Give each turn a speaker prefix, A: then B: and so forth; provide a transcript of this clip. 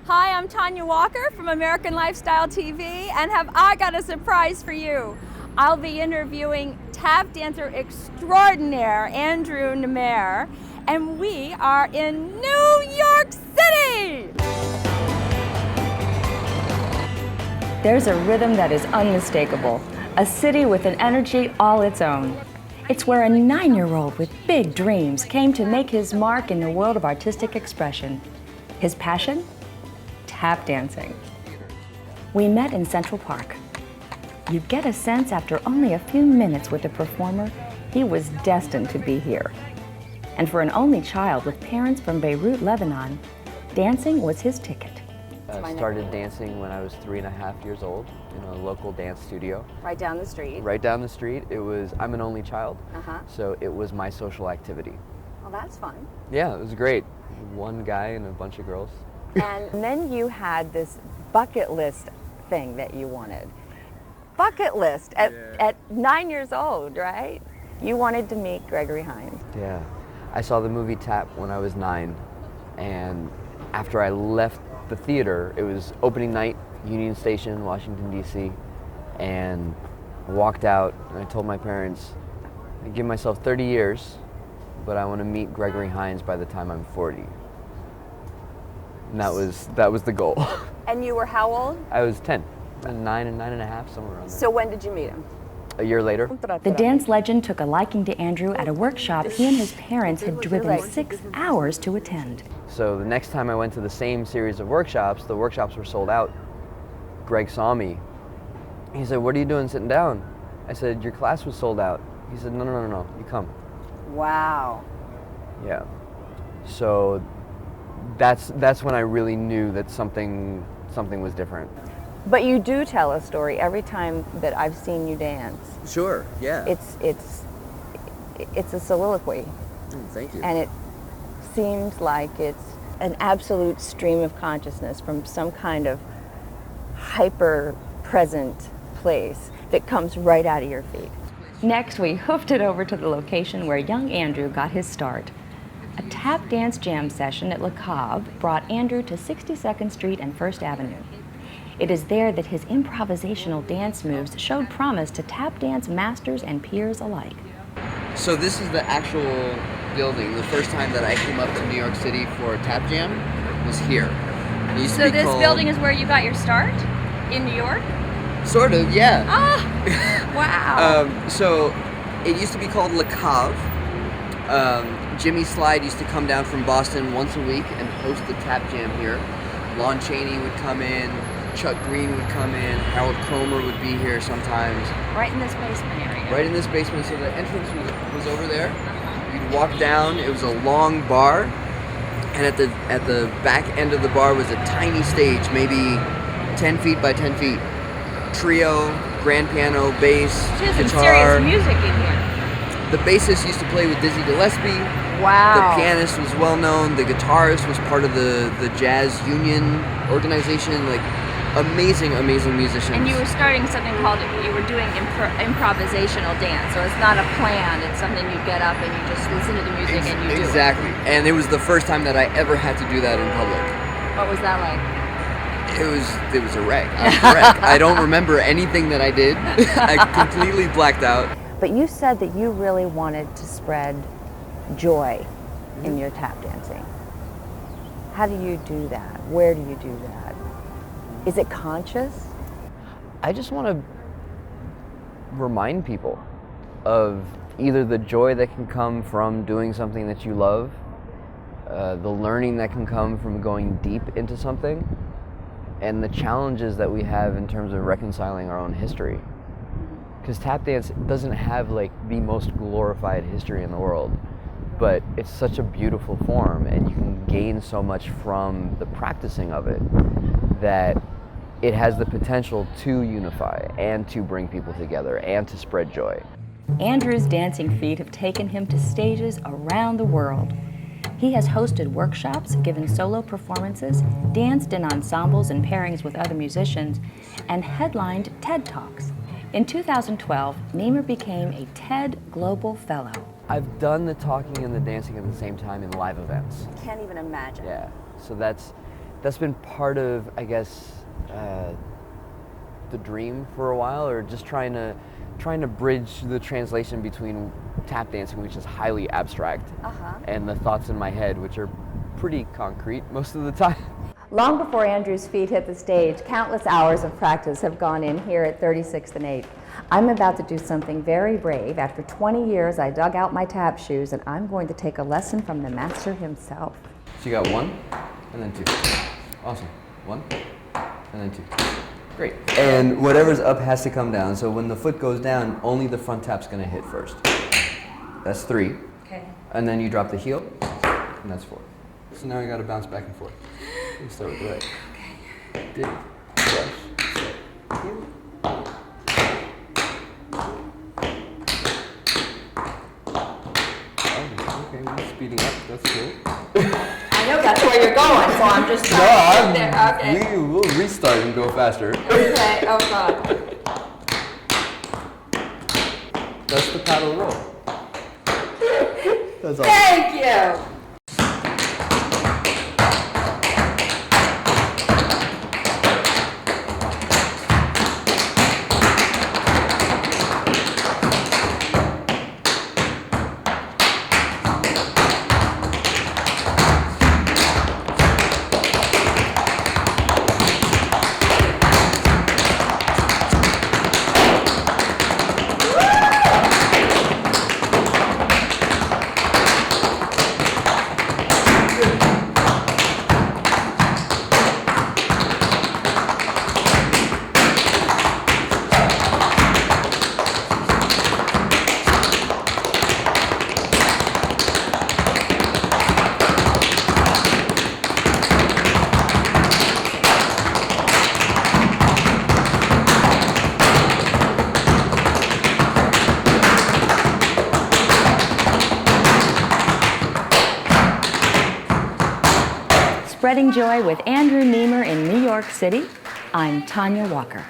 A: Hi, I'm Tanya Walker from American Lifestyle TV, and have I got a surprise for you. I'll be interviewing tap dancer extraordinaire Andrew Nemer, and we are in New York City! There's a rhythm that is unmistakable, a city with an energy all its own. It's where a 9-year-old with big dreams came to make his mark in the world of artistic expression. His passion? Tap dancing. We met in Central Park. You get a sense after only a few minutes with the performer, he was destined to be here. And for an only child with parents from Beirut, Lebanon, dancing was his ticket.
B: I started dancing when I was 3.5 years old in a local dance studio.
A: Right down the street.
B: Right down the street. I'm an only child, so it was my social activity.
A: Well, that's fun.
B: Yeah, it was great. One guy and a bunch of girls.
A: And then you had this bucket list thing that you wanted. Bucket list at 9 years old, right? You wanted to meet Gregory Hines.
B: Yeah. I saw the movie Tap when I was 9, and after I left the theater, it was opening night, Union Station, Washington, D.C., and I walked out and I told my parents, I give myself 30 years, but I want to meet Gregory Hines by the time I'm 40. And that was the goal.
A: And you were how old?
B: I was 10, 9 and 9.5, somewhere around there.
A: So when did you meet him?
B: A year later.
A: The dance legend took a liking to Andrew at a workshop he and his parents had driven 6 hours to attend.
B: So the next time I went to the same series of workshops, the workshops were sold out. Greg saw me. He said, "What are you doing sitting down?" I said, "Your class was sold out." He said, No, you come."
A: Wow.
B: Yeah. So that's when I really knew that something was different.
A: But you do tell a story every time that I've seen you dance.
B: Sure, yeah.
A: It's a soliloquy.
B: Thank you.
A: And it seems like it's an absolute stream of consciousness from some kind of hyper-present place that comes right out of your feet. Next, we hoofed it over to the location where young Andrew got his start. A tap dance jam session at Le Cave brought Andrew to 62nd Street and First Avenue. It is there that his improvisational dance moves showed promise to tap dance masters and peers alike.
B: So this is the actual building. The first time that I came up to New York City for a tap jam was here. It used to be
A: this
B: called,
A: building is where you got your start? In New York?
B: Sort of, yeah.
A: Ah! Wow.
B: So it used to be called Le Cave. Jimmy Slide used to come down from Boston once a week and host the tap jam here. Lon Chaney would come in, Chuck Green would come in, Harold Cromer would be here sometimes.
A: Right in this basement area.
B: Right in this basement, so the entrance was over there. You'd walk down, it was a long bar, and at the back end of the bar was a tiny stage, maybe 10 feet by 10 feet. Trio, grand piano, bass,
A: There's
B: guitar.
A: some serious music in here.
B: The bassist used to play with Dizzy Gillespie.
A: Wow.
B: The pianist was well known. The guitarist was part of the Jazz Union organization. Like, amazing musicians.
A: And you were starting something called, you were doing improvisational dance. So it's not a plan, it's something you get up and you just listen to the music and you do it.
B: Exactly. And it was the first time that I ever had to do that in public.
A: What was that like?
B: It was a wreck. I was a wreck. I don't remember anything that I did. I completely blacked out.
A: But you said that you really wanted to spread joy in your tap dancing. How do you do that? Where do you do that? Is it conscious?
B: I just want to remind people of either the joy that can come from doing something that you love, the learning that can come from going deep into something, and the challenges that we have in terms of reconciling our own history. Because tap dance doesn't have like the most glorified history in the world, but it's such a beautiful form and you can gain so much from the practicing of it that it has the potential to unify and to bring people together and to spread joy.
A: Andrew's dancing feet have taken him to stages around the world. He has hosted workshops, given solo performances, danced in ensembles and pairings with other musicians, and headlined TED Talks. In 2012, Nemer became a TED Global Fellow.
B: I've done the talking and the dancing at the same time in live events.
A: Can't even imagine.
B: Yeah, so that's that's been part of, I guess, the dream for a while, or just trying to bridge the translation between tap dancing, which is highly abstract, and the thoughts in my head, which are pretty concrete most of the time.
A: Long before Andrew's feet hit the stage, countless hours of practice have gone in here at 36th and 8th. I'm about to do something very brave. After 20 years, I dug out my tap shoes, and I'm going to take a lesson from the master himself.
B: So you got 1, and then 2. Awesome. 1, and then 2. Great. And whatever's up has to come down, so when the foot goes down, only the front tap's gonna hit first. That's 3.
A: Okay.
B: And then you drop the heel, and that's 4. So now you gotta bounce back and forth. You start with the right. Okay. Dig, brush, set, heel. Oh, okay, we're speeding up, that's cool.
A: I know that's where you're going, so I'm just trying to get there. Okay.
B: We will restart and go faster.
A: Okay, oh God.
B: That's the paddle roll. That's all.
A: Thank you. Spreading joy with Andrew Nemer in New York City, I'm Tanya Walker.